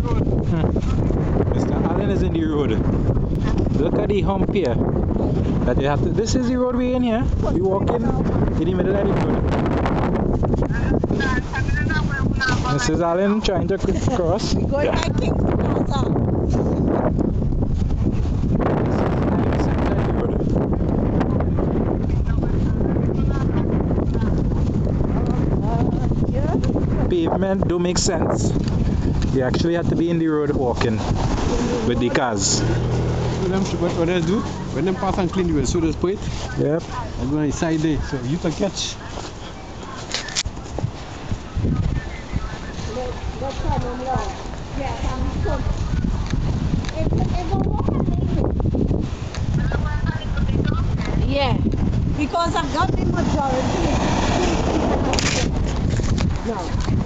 Mr. Allen is in the road. Look at the hump here. That you have to. This is the road we in here. We walk in the middle of the road. Mrs. Allen trying to cross. Going by King's Plaza. Pavement don't make sense. You actually have to be in the road walking with the cars. What they do? When they pass and clean, you will so they spray it. Yep. And go inside there, so you can catch. Yeah, because I've got the majority. No.